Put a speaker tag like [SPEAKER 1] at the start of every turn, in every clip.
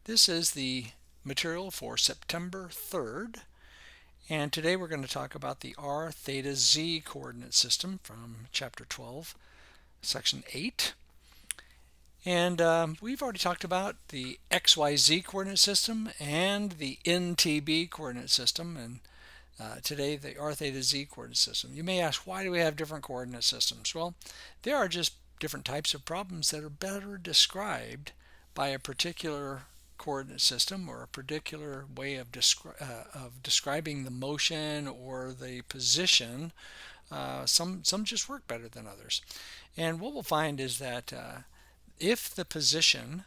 [SPEAKER 1] This is the material for September 3rd, and today we're going to talk about the r-theta-z coordinate system from Chapter 12, Section 8. And we've already talked about the XYZ coordinate system and the NTB coordinate system, and today the r-theta-z coordinate system. You may ask, why do we have different coordinate systems? Well, there are just different types of problems that are better described by a particular coordinate system or a particular way of describing the motion or the position. Some just work better than others. And what we'll find is that if the position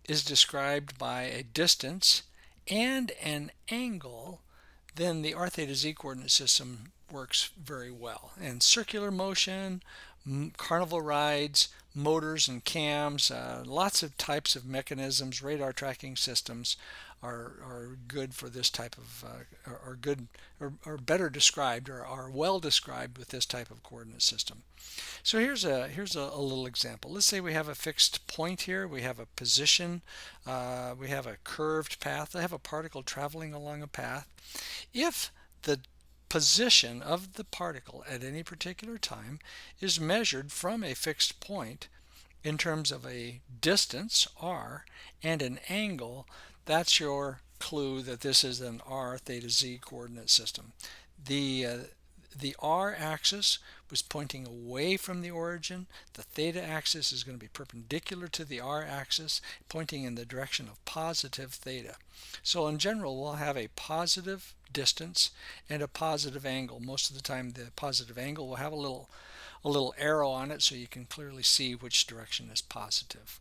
[SPEAKER 1] is described by a distance and an angle, then the r-theta-z coordinate system works very well. And circular motion, carnival rides, motors and cams, lots of types of mechanisms, radar tracking systems are good for this type of, are better described or are well described with this type of coordinate system. So here's a little example. Let's say we have a fixed point here. We have a position. We have a curved path. I have a particle traveling along a path. If the position of the particle at any particular time is measured from a fixed point in terms of a distance, r, and an angle, that's your clue that this is an r-theta-z coordinate system. The r-axis was pointing away from the origin. The theta axis is going to be perpendicular to the r-axis, pointing in the direction of positive theta. So in general, we'll have a positive distance and a positive angle. Most of the time, the positive angle will have a little arrow on it so you can clearly see which direction is positive.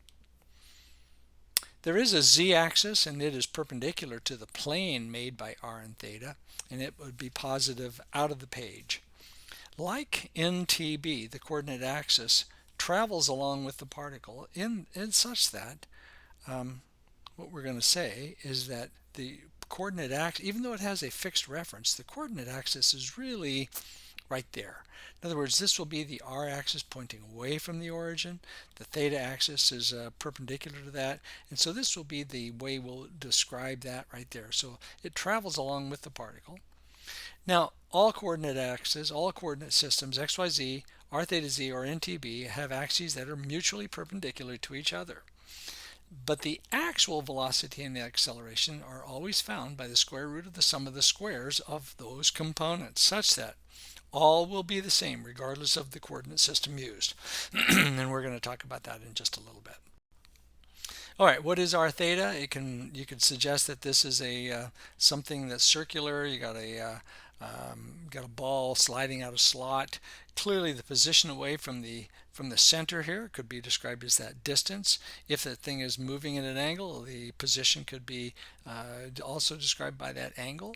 [SPEAKER 1] There is a z-axis, and it is perpendicular to the plane made by r and theta, and it would be positive out of the page. Like NTB, the coordinate axis travels along with the particle in such that what we're going to say is that the coordinate axis, even though it has a fixed reference, the coordinate axis is really right there. In other words, this will be the r-axis pointing away from the origin. The theta axis is perpendicular to that, and so this will be the way we'll describe that right there. So it travels along with the particle. Now, all coordinate axes, all coordinate systems, XYZ, r-theta-z, or NTB, have axes that are mutually perpendicular to each other. But the actual velocity and the acceleration are always found by the square root of the sum of the squares of those components, such that all will be the same regardless of the coordinate system used. And we're going to talk about that in just a little bit. All right, what is r theta? You could suggest that this is a something that's circular. You got a ball sliding out a slot. Clearly, the position away from the center here could be described as that distance. If the thing is moving at an angle, the position could be also described by that angle.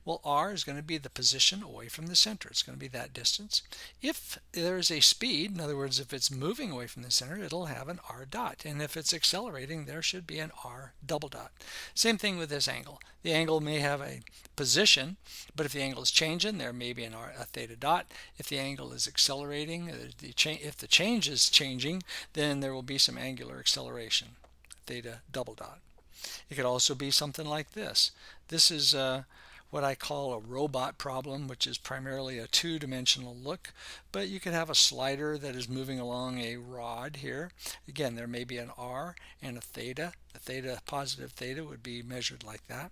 [SPEAKER 1] Well, r is going to be the position away from the center. It's going to be that distance. If there is a speed, in other words, if it's moving away from the center, it'll have an r dot. And if it's accelerating, there should be an r double dot. Same thing with this angle. The angle may have a position, but if the angle is changing, there may be a theta dot. If the angle is accelerating, if the change is changing, then there will be some angular acceleration, theta double dot. It could also be something like this. This is what I call a robot problem, which is primarily a two-dimensional look, but you could have a slider that is moving along a rod here. Again, there may be an r and a theta. The theta, positive theta, would be measured like that.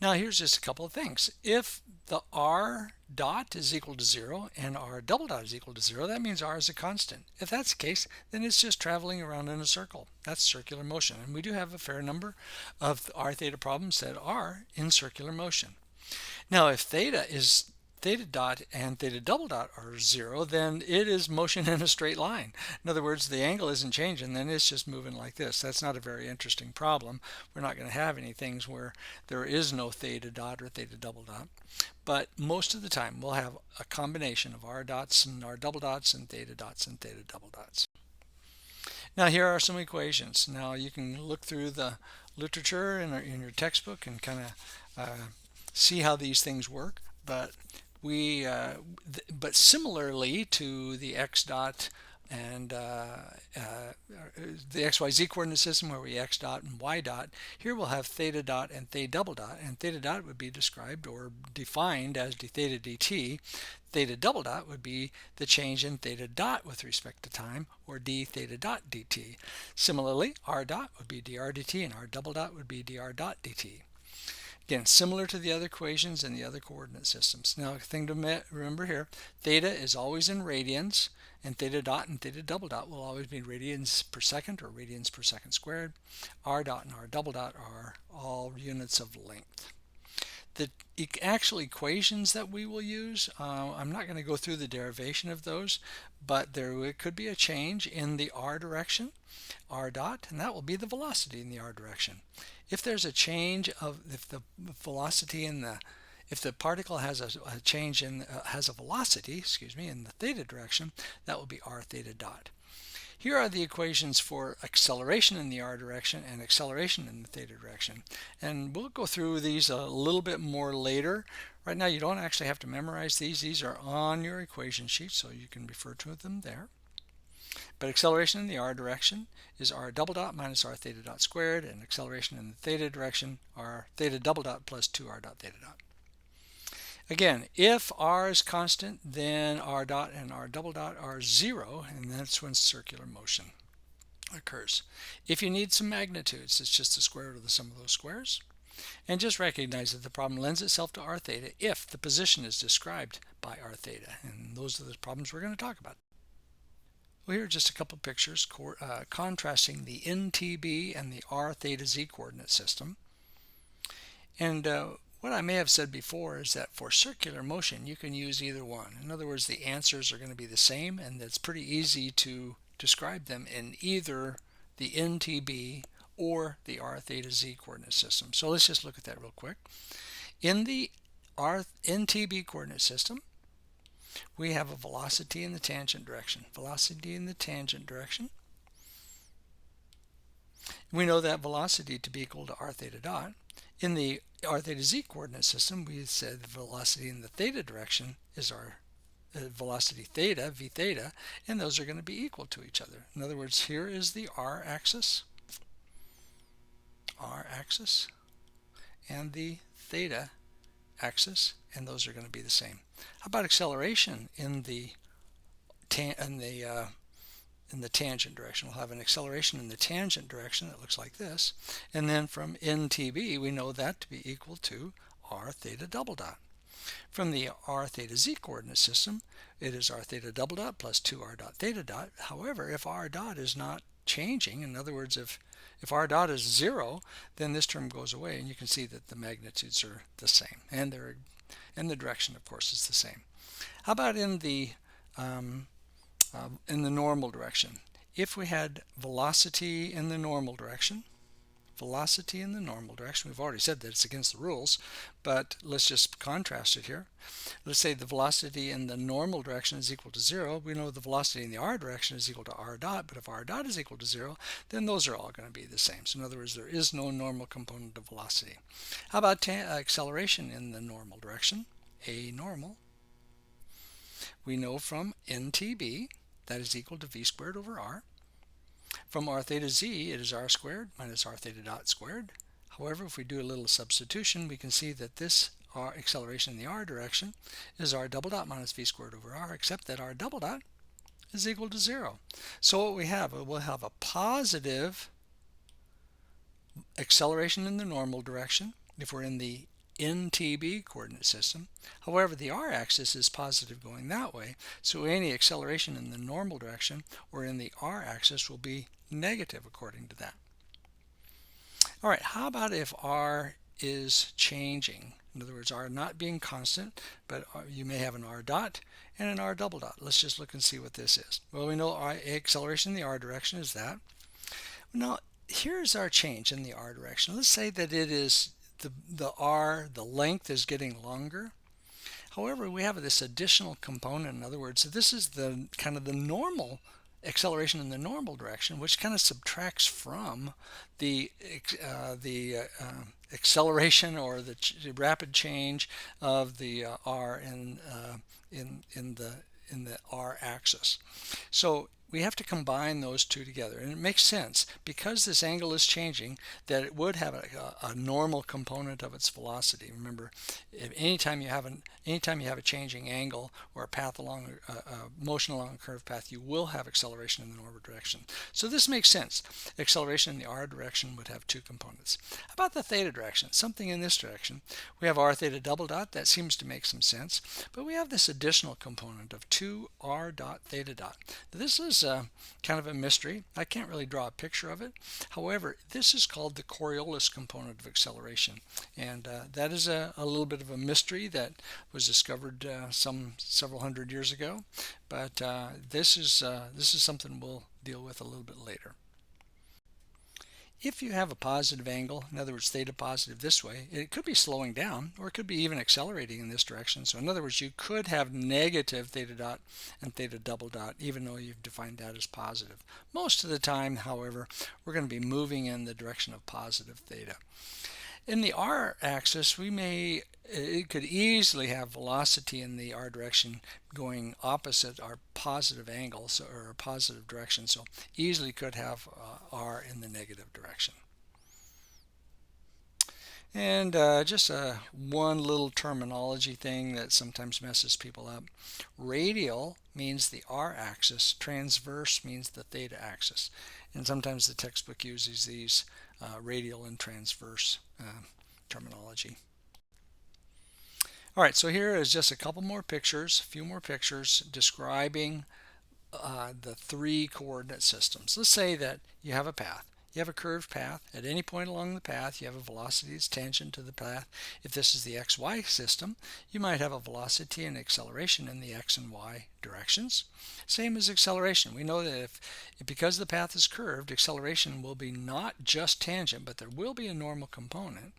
[SPEAKER 1] Now here's just a couple of things. If the r dot is equal to 0 and r double dot is equal to 0, that means r is a constant. If that's the case, then it's just traveling around in a circle. That's circular motion. And we do have a fair number of r theta problems that are in circular motion. Now if theta dot and theta double dot are 0, then it is motion in a straight line. In other words, the angle isn't changing, then it's just moving like this. That's not a very interesting problem. We're not going to have any things where there is no theta dot or theta double dot. But most of the time, we'll have a combination of r dots and r double dots and theta dots and theta double dots. Now here are some equations. Now you can look through the literature in your textbook and kind of see how these things work, but similarly to the x dot and the XYZ coordinate system where we x dot and y dot, here we'll have theta dot and theta double dot, and theta dot would be described or defined as d theta dt. Theta double dot would be the change in theta dot with respect to time, or d theta dot dt. Similarly, r dot would be dr dt and r double dot would be dr dot dt. Again, similar to the other equations and the other coordinate systems. Now, a thing to remember here, theta is always in radians, and theta dot and theta double dot will always be radians per second or radians per second squared. R dot and R double dot are all units of length. The actual equations that we will use, I'm not going to go through the derivation of those, but there could be a change in the r direction, r dot, and that will be the velocity in the r direction. If there's a change of, if the velocity in the, if the particle has a change in, has a velocity, excuse me, in the theta direction, that will be r theta dot. Here are the equations for acceleration in the r direction and acceleration in the theta direction. And we'll go through these a little bit more later. Right now you don't actually have to memorize these. These are on your equation sheet, so you can refer to them there. But acceleration in the r direction is r double dot minus r theta dot squared, and acceleration in the theta direction r theta double dot plus 2r dot theta dot. Again, if r is constant, then r dot and r double dot are 0, and that's when circular motion occurs. If you need some magnitudes, it's just the square root of the sum of those squares. And just recognize that the problem lends itself to r theta if the position is described by r theta, and those are the problems we're going to talk about. Well, here are just a couple pictures contrasting the NTB and the r theta z coordinate system. And what I may have said before is that for circular motion you can use either one. In other words, the answers are going to be the same, and it's pretty easy to describe them in either the NTB or the r theta z coordinate system. So let's just look at that real quick. In the NTB coordinate system, we have a velocity in the tangent direction. Velocity in the tangent direction. We know that velocity to be equal to r theta dot. In the r theta z coordinate system, we said the velocity in the theta direction is our velocity theta, v theta, and those are going to be equal to each other. In other words, here is the r-axis, and the theta axis, and those are going to be the same. How about acceleration in the tangent direction? We'll have an acceleration in the tangent direction that looks like this, and then from NTB we know that to be equal to r theta double dot. From the r theta z coordinate system, it is r theta double dot plus 2r dot theta dot. However, if r dot is not changing, in other words, if r dot is 0, then this term goes away, and you can see that the magnitudes are the same, and the direction, of course, is the same. How about in the normal direction? If we had velocity in the normal direction, we've already said that it's against the rules, but let's just contrast it here. Let's say the velocity in the normal direction is equal to 0. We know the velocity in the r direction is equal to r dot, but if r dot is equal to 0, then those are all going to be the same. So in other words, there is no normal component of velocity. How about acceleration in the normal direction? A normal. We know from NTB that is equal to v squared over r. From r theta z, it is r squared minus r theta dot squared. However, if we do a little substitution, we can see that this acceleration in the r direction is r double dot minus v squared over r, except that r double dot is equal to 0. So what we'll have a positive acceleration in the normal direction if we're in the NTB coordinate system. However, the r-axis is positive going that way, so any acceleration in the normal direction or in the r-axis will be negative according to that. All right, how about if r is changing? In other words, r not being constant, but you may have an r dot and an r double dot. Let's just look and see what this is. Well, we know acceleration in the r direction is that. Now, here's our change in the r direction. Let's say that it is the length is getting longer. However, we have this additional component. In other words, this is the kind of the normal acceleration in the normal direction, which kind of subtracts from the acceleration or the rapid change of the r in the r-axis. So we have to combine those two together. And it makes sense because this angle is changing that it would have a normal component of its velocity. Remember, if anytime you have a changing angle or a path along a motion along a curved path, you will have acceleration in the normal direction. So this makes sense. Acceleration in the r direction would have two components. How about the theta direction? Something in this direction. We have r theta double dot. That seems to make some sense. But we have this additional component of 2r dot theta dot. This is kind of a mystery. I can't really draw a picture of it. However, this is called the Coriolis component of acceleration. And that is a little bit of a mystery that was discovered several hundred years ago. But this is something we'll deal with a little bit later. If you have a positive angle, in other words theta positive this way, it could be slowing down or it could be even accelerating in this direction. So in other words, you could have negative theta dot and theta double dot even though you've defined that as positive. Most of the time, however, we're going to be moving in the direction of positive theta. In the r-axis, it could easily have velocity in the r direction going opposite our positive angle, or a positive direction, so easily could have r in the negative direction. And just one little terminology thing that sometimes messes people up. Radial means the r-axis, transverse means the theta axis. And sometimes the textbook uses these radial and transverse terminology. All right, so here is just a few more pictures describing the three coordinate systems. Let's say that you have a path. You have a curved path. At any point along the path, you have a velocity that's tangent to the path. If this is the xy system, you might have a velocity and acceleration in the x and y directions. Same as acceleration. We know that because the path is curved, acceleration will be not just tangent, but there will be a normal component,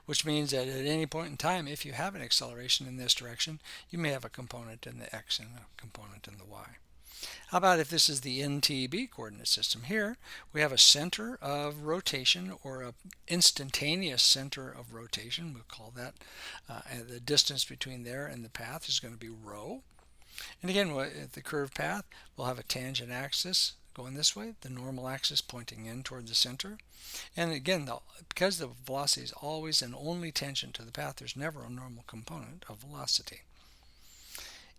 [SPEAKER 1] which means that at any point in time, if you have an acceleration in this direction, you may have a component in the x and a component in the y. How about if this is the NTB coordinate system? Here we have a center of rotation, or an instantaneous center of rotation. We'll call that the distance between there and the path is going to be rho. And again, the curved path will have a tangent axis going this way, the normal axis pointing in toward the center. And again, because the velocity is always and only tangent to the path, there's never a normal component of velocity.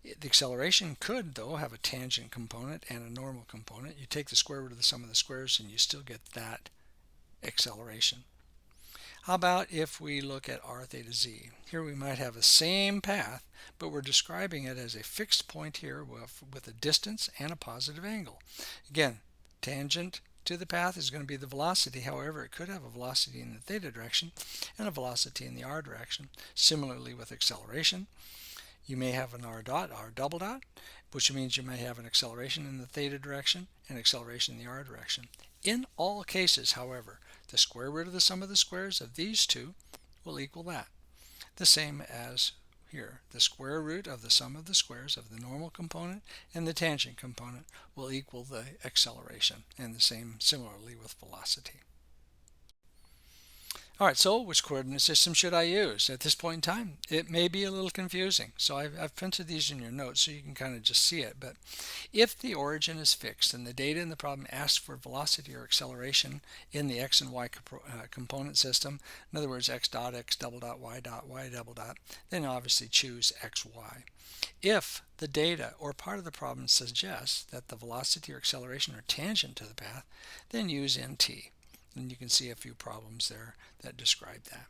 [SPEAKER 1] The acceleration could, though, have a tangent component and a normal component. You take the square root of the sum of the squares and you still get that acceleration. How about if we look at r theta z? Here we might have the same path, but we're describing it as a fixed point here with a distance and a positive angle. Again, tangent to the path is going to be the velocity. However, it could have a velocity in the theta direction and a velocity in the r direction. Similarly with acceleration, you may have an r double dot, which means you may have an acceleration in the theta direction and acceleration in the r direction. In all cases, however, the square root of the sum of the squares of these two will equal that. The same as here. The square root of the sum of the squares of the normal component and the tangent component will equal the acceleration, and the same similarly with velocity. All right, so which coordinate system should I use? At this point in time, it may be a little confusing. So I've printed these in your notes so you can kind of just see it. But if the origin is fixed and the data in the problem asks for velocity or acceleration in the x and y component system, in other words, x dot, x double dot, y double dot, then obviously choose x, y. If the data or part of the problem suggests that the velocity or acceleration are tangent to the path, then use nt. And you can see a few problems there that describe that.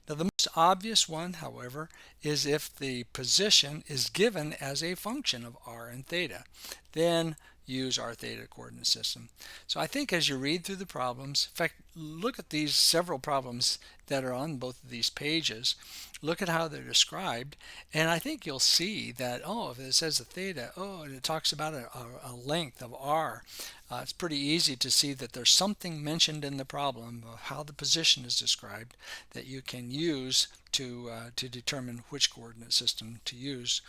[SPEAKER 1] Now the most obvious one, however, is if the position is given as a function of r and theta. Then use r theta coordinate system. So I think as you read through the problems, in fact, look at these several problems that are on both of these pages. Look at how they're described, and I think you'll see that, oh, if it says a theta, oh, and it talks about a length of r, it's pretty easy to see that there's something mentioned in the problem of how the position is described that you can use to determine which coordinate system to use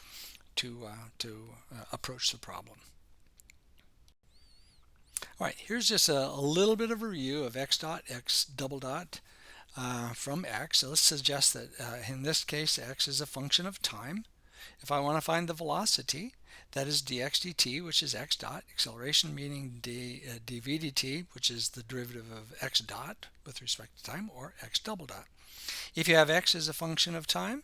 [SPEAKER 1] to approach the problem. All right, here's just a little bit of a review of x dot, x double dot from x. So let's suggest that in this case x is a function of time. If I want to find the velocity, that is dx dt, which is x dot. Acceleration meaning dv dt, which is the derivative of x dot with respect to time, or x double dot. If you have x as a function of time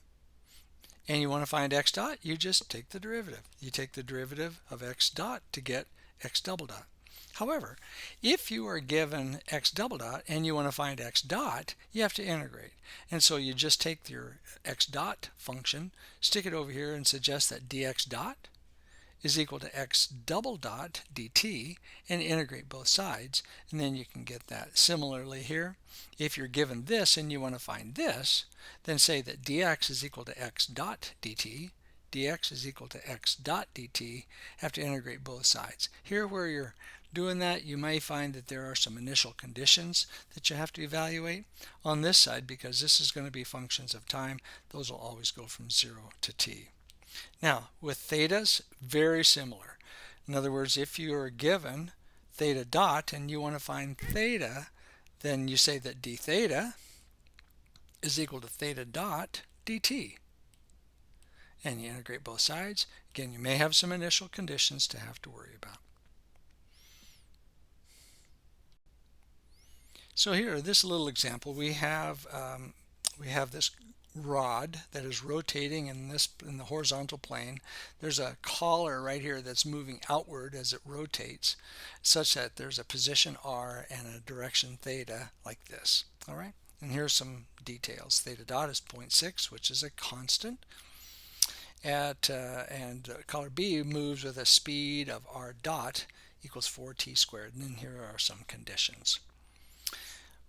[SPEAKER 1] and you want to find x dot, you just take the derivative. You take the derivative of x dot to get x double dot. However, if you are given x double dot and you want to find x dot, you have to integrate. And so you just take your x dot function, stick it over here and suggest that dx dot is equal to x double dot dt, and integrate both sides, and then you can get that. Similarly here, if you're given this and you want to find this, then say that dx is equal to x dot dt, dx is equal to x dot dt, have to integrate both sides. Here where you're doing that, you may find that there are some initial conditions that you have to evaluate. On this side, because this is going to be functions of time, those will always go from 0 to t. Now, with thetas, very similar. In other words, if you are given theta dot and you want to find theta, then you say that d theta is equal to theta dot dt. And you integrate both sides. Again, you may have some initial conditions to have to worry about. So here, this little example, we have this rod that is rotating in the horizontal plane. There's a collar right here that's moving outward as it rotates, such that there's a position r and a direction theta like this. All right, and here's some details. Theta dot is 0.6, which is a constant. And collar B moves with a speed of r dot equals 4t squared. And then here are some conditions.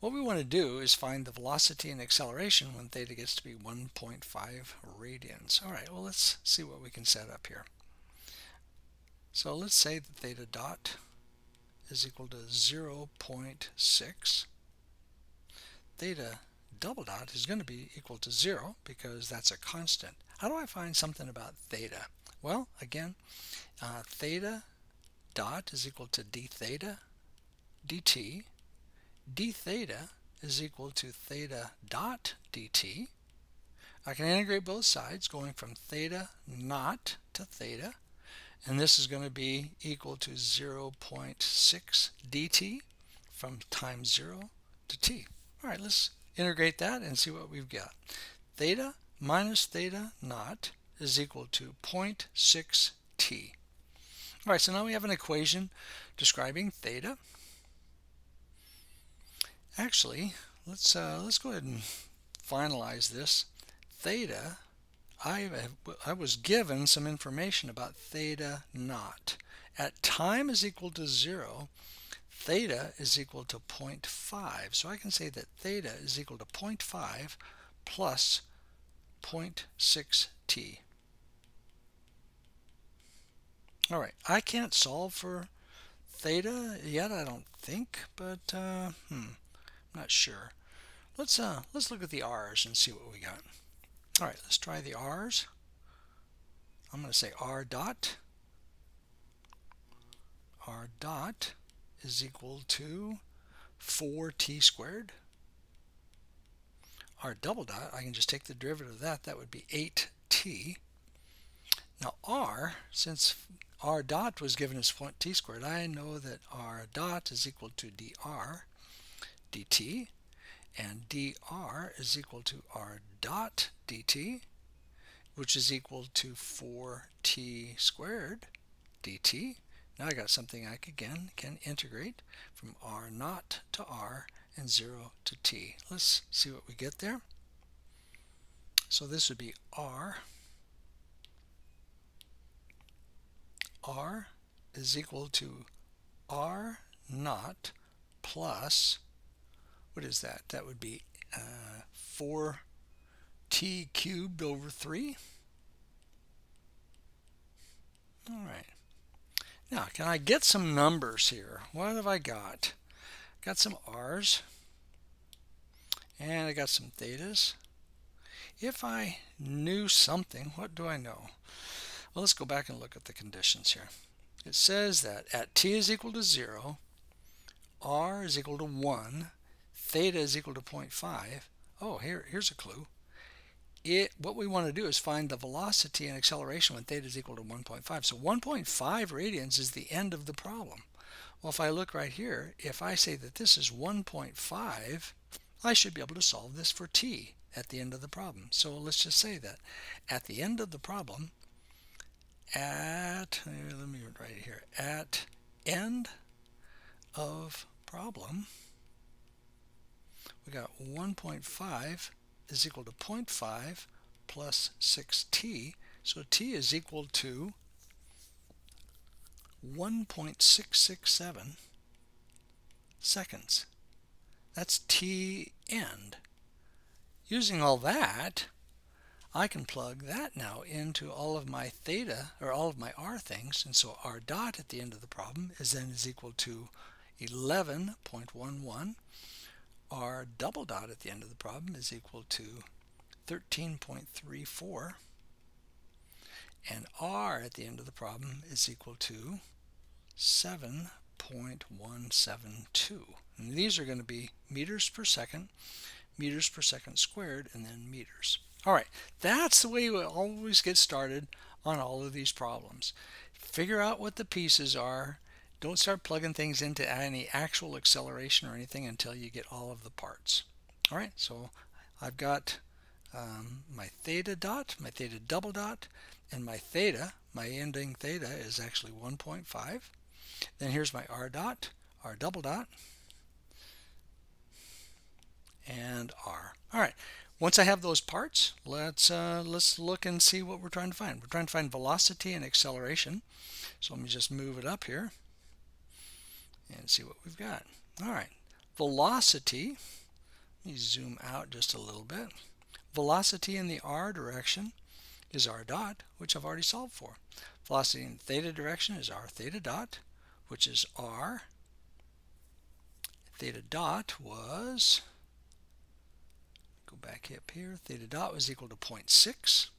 [SPEAKER 1] What we want to do is find the velocity and acceleration when theta gets to be 1.5 radians. All right, well, let's see what we can set up here. So let's say that theta dot is equal to 0.6. Theta double dot is going to be equal to 0 because that's a constant. How do I find something about theta? Well, again, theta dot is equal to d theta dt. D theta is equal to theta dot dt. I can integrate both sides going from theta naught to theta, and this is going to be equal to 0.6 dt from time 0 to t. All right, let's integrate that and see what we've got. Theta minus theta naught is equal to 0.6 t. All right, so now we have an equation describing theta. Actually, let's go ahead and finalize this. Theta, I was given some information about theta naught. At time is equal to 0, theta is equal to 0.5. So I can say that theta is equal to 0.5 plus 0.6 t. All right, I can't solve for theta yet, I don't think, but not sure. Let's look at the r's and see what we got. All right, let's try the r's. I'm going to say r dot. R dot is equal to 4t squared. R double dot, I can just take the derivative of that. That would be 8t. Now r, since r dot was given as t squared, I know that r dot is equal to dr dt, and dr is equal to r dot dt, which is equal to 4t squared dt. Now I got something I can integrate from r naught to r and 0 to t. Let's see what we get there. So this would be r is equal to r naught plus, what is that? That would be 4t cubed over 3. All right. Now, can I get some numbers here? What have I got? Got some r's, and I got some thetas. If I knew something, what do I know? Well, let's go back and look at the conditions here. It says that at t is equal to 0, r is equal to 1, theta is equal to 0.5. Oh, here's a clue. what we want to do is find the velocity and acceleration when theta is equal to 1.5. So 1.5 radians is the end of the problem. Well, if I look right here, if I say that this is 1.5, I should be able to solve this for t at the end of the problem. So let's just say that at the end of the problem, let me write it here, at end of problem, we got 1.5 is equal to 0.5 plus 6t. So t is equal to 1.667 seconds. That's t end. Using all that, I can plug that now into all of my theta, or all of my r things, and so r dot at the end of the problem is equal to 11.11. R double dot at the end of the problem is equal to 13.34, and r at the end of the problem is equal to 7.172. And these are going to be meters per second squared, and then meters. All right, that's the way we always get started on all of these problems. Figure out what the pieces are. Don't start plugging things into any actual acceleration or anything until you get all of the parts. All right, so I've got my theta dot, my theta double dot, and my theta, my ending theta is actually 1.5. Then here's my r dot, r double dot, and r. All right, once I have those parts, let's look and see what we're trying to find. We're trying to find velocity and acceleration. So let me just move it up here and see what we've got. All right, velocity, let me zoom out just a little bit. Velocity in the r direction is r dot, which I've already solved for. Velocity in the theta direction is r theta dot, which is r. Theta dot was, go back up here, theta dot was equal to 0.6,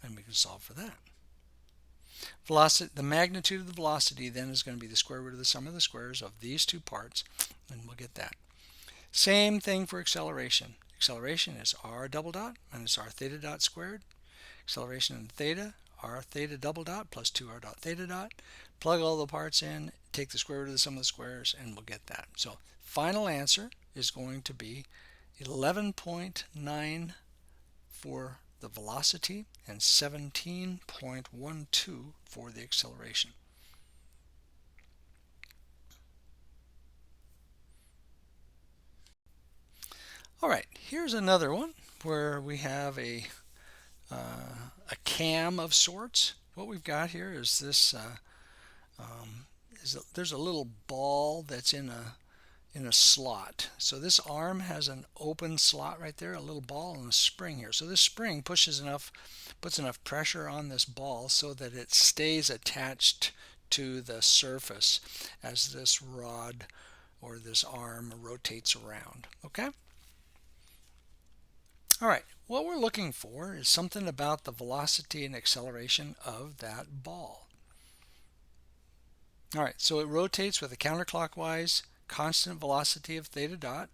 [SPEAKER 1] and we can solve for that. Velocity, the magnitude of the velocity then is going to be the square root of the sum of the squares of these two parts, and we'll get that. Same thing for acceleration. Acceleration is r double dot minus r theta dot squared. Acceleration in theta, r theta double dot plus 2r dot theta dot. Plug all the parts in, take the square root of the sum of the squares, and we'll get that. So final answer is going to be 11.9 for the velocity and 17.12 for the acceleration. All right, here's another one where we have a cam of sorts. What we've got here is this, there's a little ball that's in a slot. So this arm has an open slot right there, a little ball and a spring here. So this spring puts enough pressure on this ball so that it stays attached to the surface as this rod or this arm rotates around. Okay? All right, what we're looking for is something about the velocity and acceleration of that ball. All right, so it rotates with a counterclockwise constant velocity of theta dot.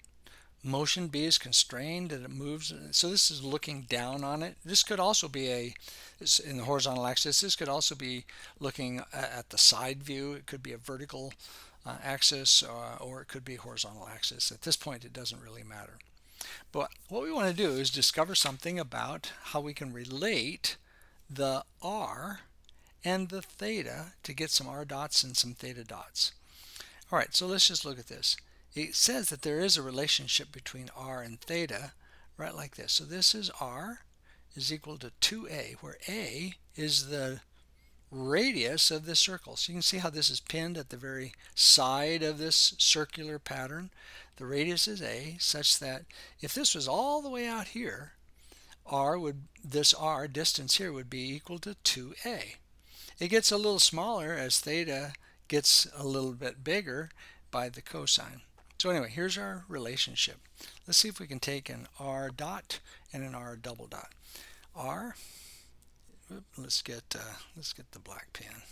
[SPEAKER 1] Motion B is constrained and it moves. So this is looking down on it. This could also be in the horizontal axis, this could also be looking at the side view. It could be a vertical axis or it could be a horizontal axis. At this point, it doesn't really matter. But what we want to do is discover something about how we can relate the r and the theta to get some r dots and some theta dots. All right, so let's just look at this. It says that there is a relationship between r and theta, right like this. So this is r is equal to 2a, where a is the radius of this circle. So you can see how this is pinned at the very side of this circular pattern. The radius is a, such that if this was all the way out here, this r distance here would be equal to 2a. It gets a little smaller as theta gets a little bit bigger by the cosine. So anyway, here's our relationship. Let's see if we can take an r dot and an r double dot. R, let's get the black pen.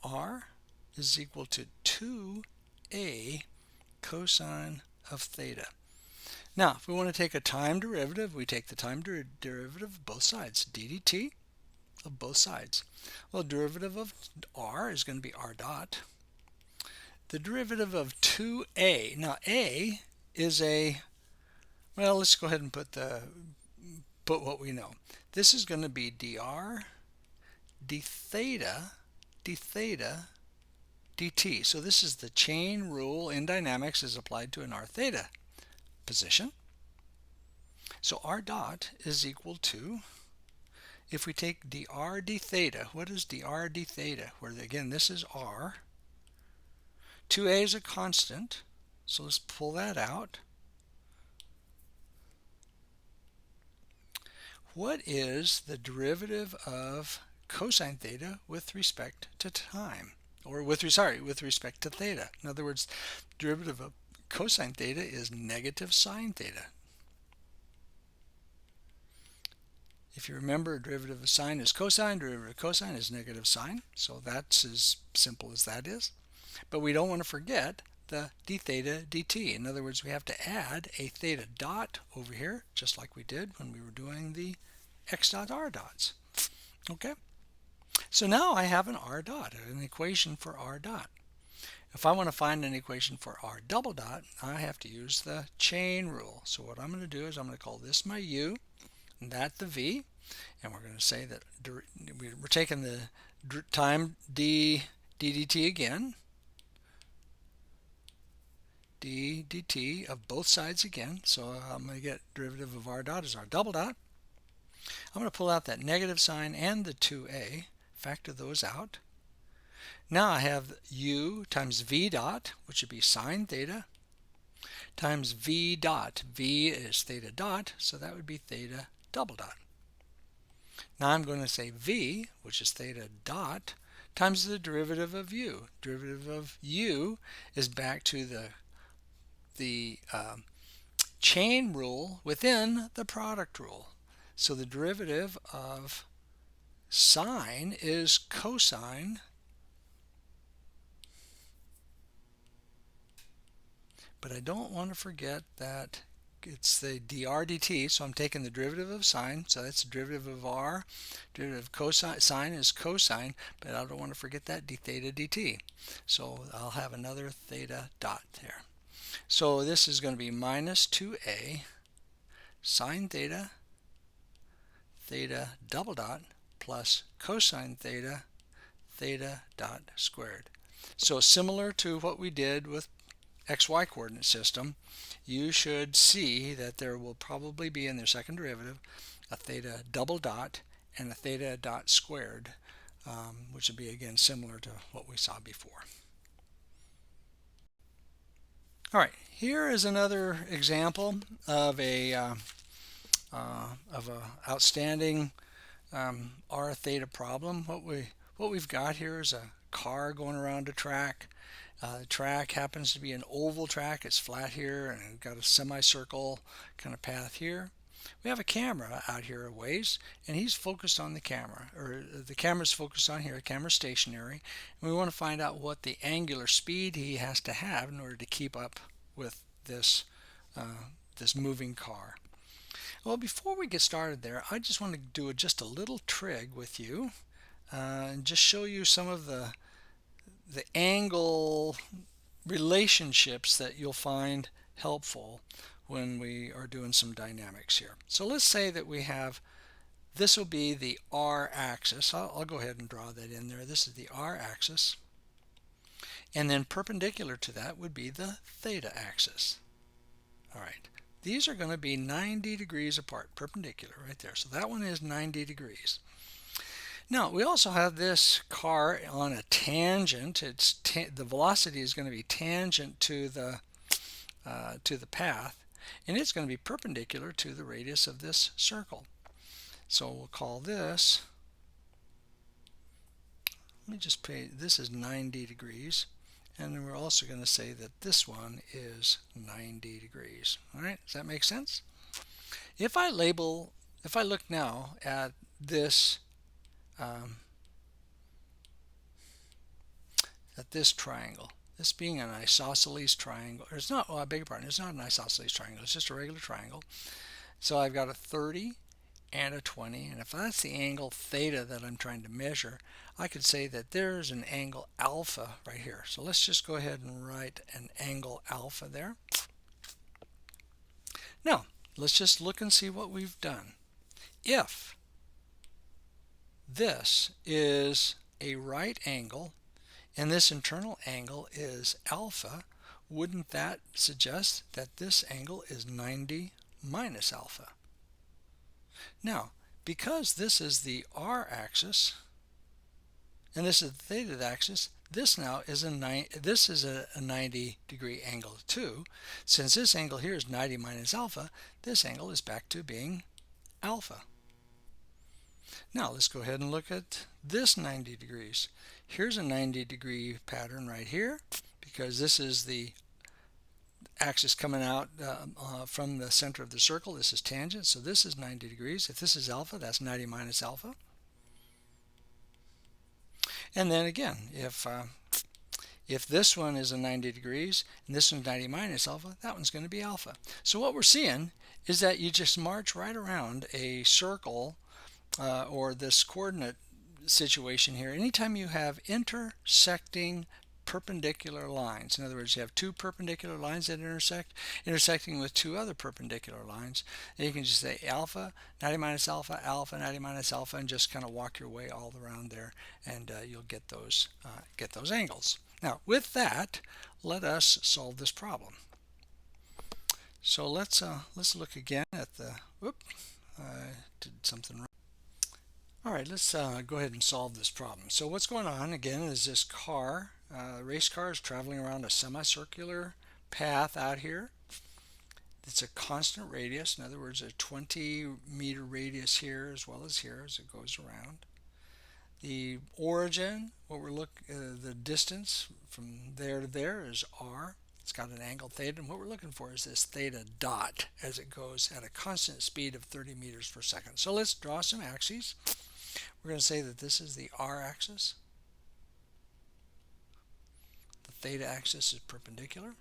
[SPEAKER 1] R is equal to 2a cosine of theta. Now, if we want to take a time derivative, we take the time derivative of both sides, d dt of both sides. Well, derivative of r is going to be r dot. The derivative of 2a, now a is a, well, let's go ahead and put what we know. This is going to be dr d theta dt. So this is the chain rule in dynamics is applied to an r theta position. So r dot is equal to, if we take dr d theta, what is dr d theta? Where again, this is r. 2a is a constant, so let's pull that out. What is the derivative of cosine theta with respect to time? Or with respect to theta. In other words, derivative of cosine theta is negative sine theta. If you remember, derivative of sine is cosine, derivative of cosine is negative sine. So that's as simple as that is. But we don't want to forget the d theta dt. In other words, we have to add a theta dot over here, just like we did when we were doing the x dot r dots. Okay? So now I have an r dot, an equation for r dot. If I want to find an equation for r double dot, I have to use the chain rule. So what I'm going to do is I'm going to call this my u, and that the v, and we're going to say that we're taking the time d dt again, d dt of both sides again. So I'm going to get derivative of r dot is r double dot. I'm going to pull out that negative sign and the 2a, factor those out. Now I have u times v dot, which would be sine theta, times v dot. V is theta dot, so that would be theta double dot. Now I'm going to say v, which is theta dot, times the derivative of u. Derivative of u is back to the chain rule within the product rule. So the derivative of sine is cosine, but I don't want to forget that it's the dr dt, so I'm taking the derivative of sine, so that's the derivative of r. Derivative of cosine, sine is cosine, but I don't want to forget that d theta dt. So I'll have another theta dot there. So this is going to be minus 2a sine theta, theta double dot, plus cosine theta, theta dot squared. So similar to what we did with xy coordinate system, you should see that there will probably be in their second derivative a theta double dot and a theta dot squared, which would be again similar to what we saw before. All right, here is another example of a outstanding r theta problem. What we've got here is a car going around a track. The track happens to be an oval track. It's flat here and it's got a semicircle kind of path here. We have a camera out here a ways, and he's focused on the camera, or the camera's focused on here. The camera's stationary, and we want to find out what the angular speed he has to have in order to keep up with this this moving car. Well, before we get started there, I just want to do just a little trig with you and just show you some of the angle relationships that you'll find helpful when we are doing some dynamics here. So let's say that we have, this will be the r-axis. I'll go ahead and draw that in there. This is the r-axis. And then perpendicular to that would be the theta axis. All right. These are going to be 90 degrees apart, perpendicular right there. So that one is 90 degrees. Now, we also have this car on a tangent. The velocity is going to be tangent to the path, and it's going to be perpendicular to the radius of this circle. So we'll call this, let me just pay, this is 90 degrees, and then we're also going to say that this one is 90 degrees. All right, does that make sense? If I look now at this triangle. this being an isosceles triangle, or it's not, well, I beg your pardon, it's not an isosceles triangle, it's just a regular triangle. So I've got a 30 and a 20, and if that's the angle theta that I'm trying to measure, I could say that there's an angle alpha right here. So let's just go ahead and write an angle alpha there. Now, let's just look and see what we've done. If this is a right angle and this internal angle is alpha, wouldn't that suggest that this angle is 90 minus alpha? Now, because this is the r-axis and this is the theta axis, this now is a 90 degree angle too. Since this angle here is 90 minus alpha, this angle is back to being alpha. Now let's go ahead and look at this 90 degrees. Here's a 90 degree pattern right here, because this is the axis coming out from the center of the circle. This is tangent, so this is 90 degrees. If this is alpha, that's 90 minus alpha. And then again, if this one is a 90 degrees and this one's 90 minus alpha, that one's going to be alpha. So what we're seeing is that you just march right around a circle or this coordinate situation here. Anytime you have intersecting perpendicular lines, in other words, you have two perpendicular lines that intersecting with two other perpendicular lines, and you can just say alpha, 90 minus alpha, alpha, 90 minus alpha, and just kind of walk your way all around there, and you'll get those angles. Now, with that, let us solve this problem. So let's look again at the. I did something wrong. All right, let's go ahead and solve this problem. So what's going on again is this car, race car, is traveling around a semicircular path out here. It's a constant radius, in other words, a 20-meter radius here as well as here as it goes around. The origin, the distance from there to there is r. It's got an angle theta, and what we're looking for is this theta dot as it goes at a constant speed of 30 meters per second. So let's draw some axes. We're going to say that this is the r-axis. The theta axis is perpendicular.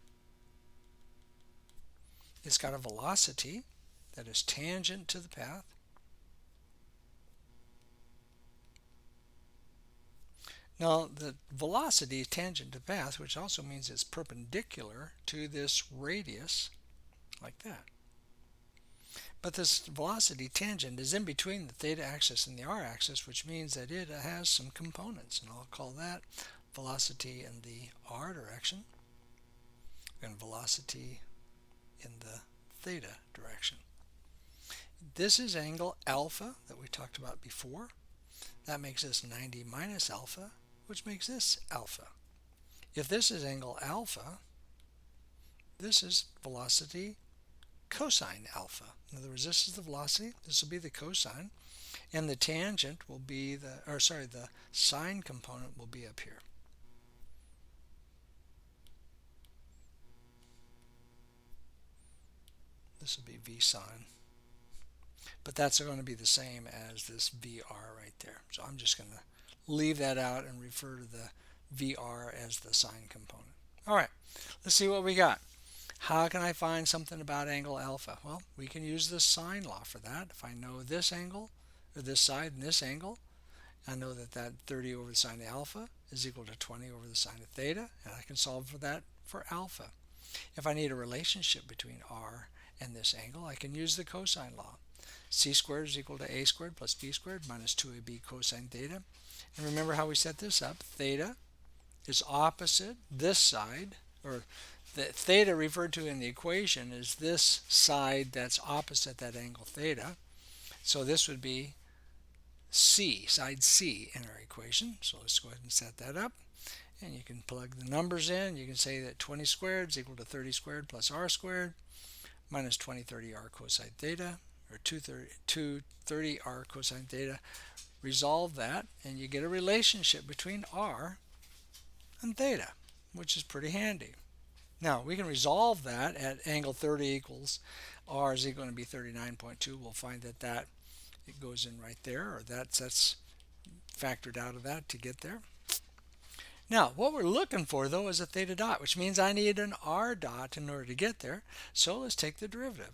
[SPEAKER 1] It's got a velocity that is tangent to the path. Now, the velocity is tangent to the path, which also means it's perpendicular to this radius, like that. But this velocity tangent is in between the theta axis and the r-axis, which means that it has some components, and I'll call that velocity in the r direction and velocity in the theta direction. This is angle alpha that we talked about before. That makes this 90 minus alpha, which makes this alpha. If this is angle alpha, this is velocity cosine alpha. In other words, this is the velocity, this will be the cosine, and the tangent will be the sine component will be up here. This will be v sine. But that's going to be the same as this VR right there. So I'm just going to leave that out and refer to the VR as the sine component. All right, let's see what we got. How can I find something about angle alpha? Well, we can use the sine law for that. If I know this angle, or this side and this angle, I know that 30 over the sine of alpha is equal to 20 over the sine of theta, and I can solve for that for alpha. If I need a relationship between r and this angle, I can use the cosine law. C squared is equal to a squared plus b squared minus 2ab cosine theta. And remember how we set this up. Theta is opposite this side, or the theta referred to in the equation is this side that's opposite that angle theta. So this would be C, side C in our equation. So let's go ahead and set that up. And you can plug the numbers in. You can say that 20 squared is equal to 30 squared plus r squared minus 20 30 r cosine theta, or 230 r cosine theta. Resolve that and you get a relationship between r and theta, which is pretty handy. Now we can resolve that at angle 30 equals r is going to be 39.2. We'll find that it goes in right there, or that's factored out of that to get there. Now, what we're looking for, though, is a theta dot, which means I need an r dot in order to get there. So let's take the derivative.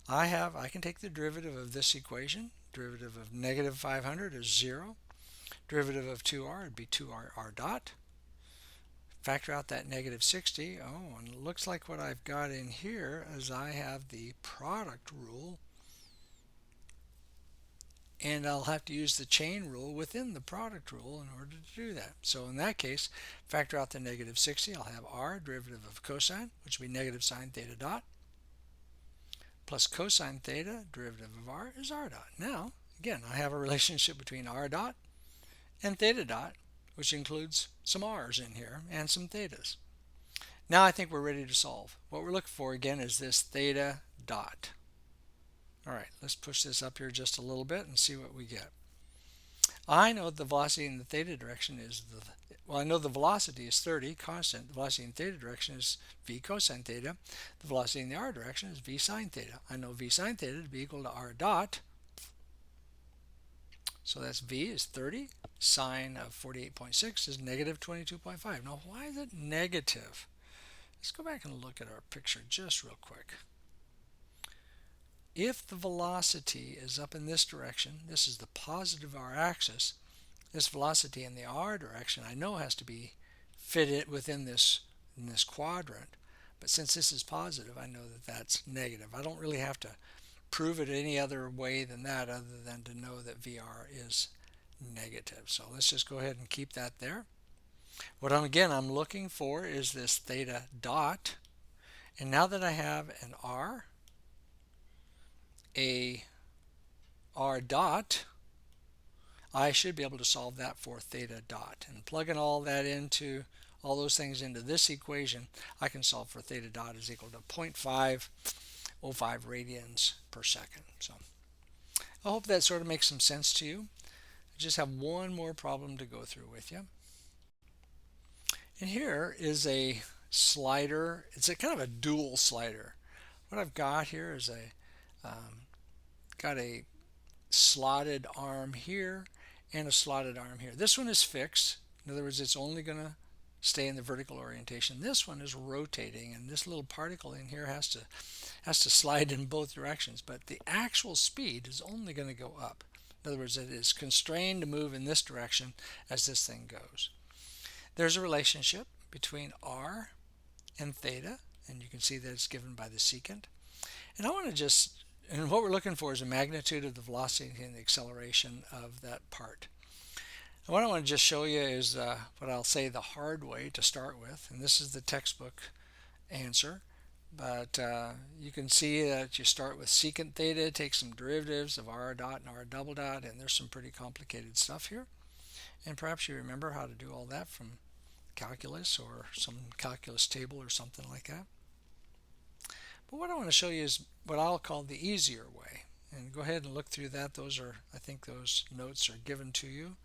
[SPEAKER 1] I can take the derivative of this equation. Derivative of negative 500 is 0. Derivative of 2r would be 2r r dot. Factor out that negative 60. Oh, and it looks like what I've got in here is I have the product rule, and I'll have to use the chain rule within the product rule in order to do that. So in that case, factor out the negative 60. I'll have r, derivative of cosine, which would be negative sine theta dot, plus cosine theta, derivative of r, is r dot. Now, again, I have a relationship between r dot and theta dot, which includes some r's in here and some thetas. Now I think we're ready to solve. What we're looking for again is this theta dot. All right, let's push this up here just a little bit and see what we get. I know the velocity in the theta direction is I know the velocity is 30 constant. The velocity in theta direction is v cosine theta. The velocity in the r direction is v sine theta. I know v sine theta to be equal to r dot. So that's v is 30. Sine of 48.6 is negative 22.5. Now, why is it negative? Let's go back and look at our picture just real quick. If the velocity is up in this direction, this is the positive r-axis, this velocity in the r direction I know has to be fitted within this quadrant. But since this is positive, I know that that's negative. I don't really have to prove it any other way than that other than to know that VR is negative. So let's just go ahead and keep that there. What I'm looking for is this theta dot. And now that I have an r, a r dot, I should be able to solve that for theta dot. And plugging all those things into this equation, I can solve for theta dot is equal to 0.505 radians per second. So I hope that sort of makes some sense to you. I just have one more problem to go through with you. And here is a slider. It's a kind of a dual slider. What I've got here is got a slotted arm here and a slotted arm here. This one is fixed. In other words, it's only going to stay in the vertical orientation. This one is rotating, and this little particle in here has to slide in both directions, but the actual speed is only going to go up. In other words, it is constrained to move in this direction as this thing goes. There's a relationship between r and theta, and you can see that it's given by the secant. And and what we're looking for is a magnitude of the velocity and the acceleration of that part. And what I want to just show you is what I'll say the hard way to start with, and this is the textbook answer. But you can see that you start with secant theta, take some derivatives of r dot and r double dot, and there's some pretty complicated stuff here. And perhaps you remember how to do all that from calculus or some calculus table or something like that. But what I want to show you is what I'll call the easier way. And go ahead and look through that. I think those notes are given to you.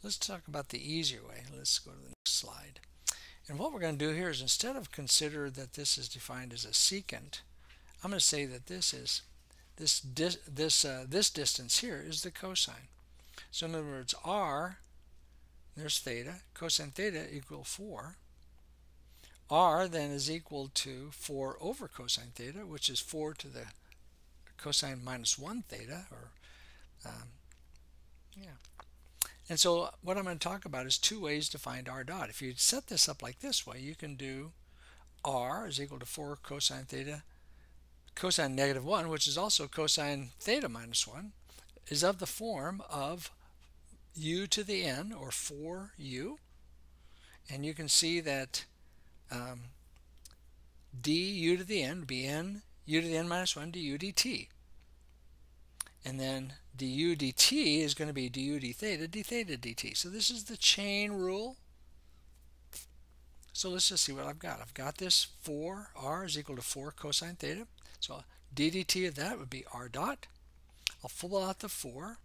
[SPEAKER 1] Let's talk about the easier way. Let's go to the next slide. And what we're going to do here is, instead of consider that this is defined as a secant, I'm going to say that this distance here is the cosine. So in other words, r, there's theta, cosine theta equal 4. R then is equal to 4 over cosine theta, which is 4 to the cosine minus 1 theta, And so what I'm going to talk about is two ways to find r dot. If you set this up like this way, you can do r is equal to 4 cosine theta, cosine negative 1, which is also cosine theta minus 1, is of the form of u to the n, or 4u. And you can see that du to the n would be n u to the n minus 1 du dt. And then du dt is going to be du d theta dt. So this is the chain rule. So let's just see what I've got. I've got this 4r is equal to 4 cosine theta. So d dt of that would be r dot. I'll pull out the 4.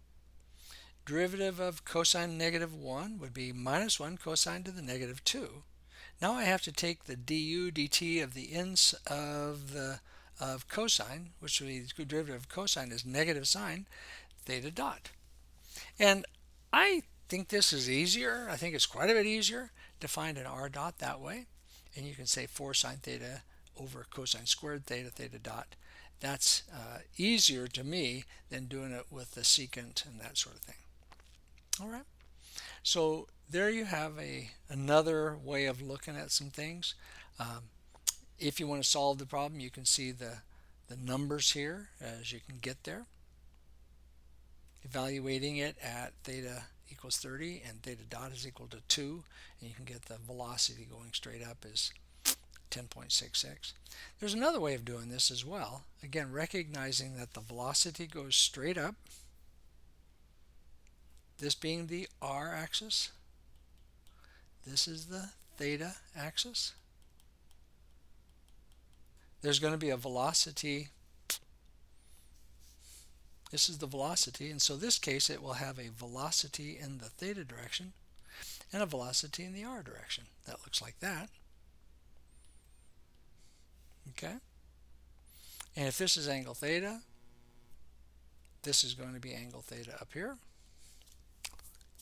[SPEAKER 1] Derivative of cosine negative 1 would be minus 1 cosine to the negative 2. Now I have to take the du dt of the ins of cosine, which would be the derivative of cosine is negative sine theta dot. And I think this is easier. I think it's quite a bit easier define an r dot that way, and you can say 4 sine theta over cosine squared theta, theta dot. That's easier to me than doing it with the secant and that sort of thing. All right. So there you have another way of looking at some things. If you want to solve the problem, you can see the numbers here as you can get there. Evaluating it at theta equals 30 and theta dot is equal to 2, and you can get the velocity going straight up is 10.66. There's another way of doing this as well. Again, recognizing that the velocity goes straight up, this being the r-axis, this is the theta axis. There's going to be a velocity. This is the velocity, and so in this case it will have a velocity in the theta direction and a velocity in the r direction. That looks like that. Okay? And if this is angle theta, this is going to be angle theta up here.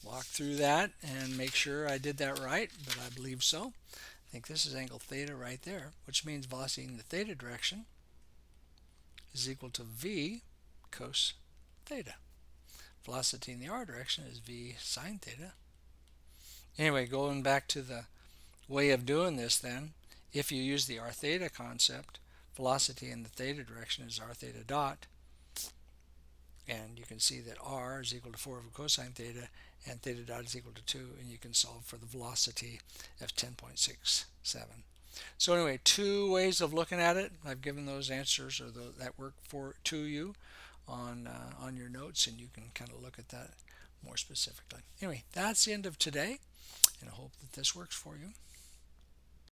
[SPEAKER 1] Walk through that and make sure I did that right, but I believe so. I think this is angle theta right there, which means velocity in the theta direction is equal to v cos theta. Velocity in the r direction is v sine theta. Anyway, going back to the way of doing this then, if you use the r theta concept, velocity in the theta direction is r theta dot, and you can see that r is equal to 4 over cosine theta and theta dot is equal to 2, and you can solve for the velocity of 10.67. So anyway, two ways of looking at it. I've given those answers or that work to you on your notes, and you can kind of look at that more specifically. Anyway, that's the end of today, and I hope that this works for you.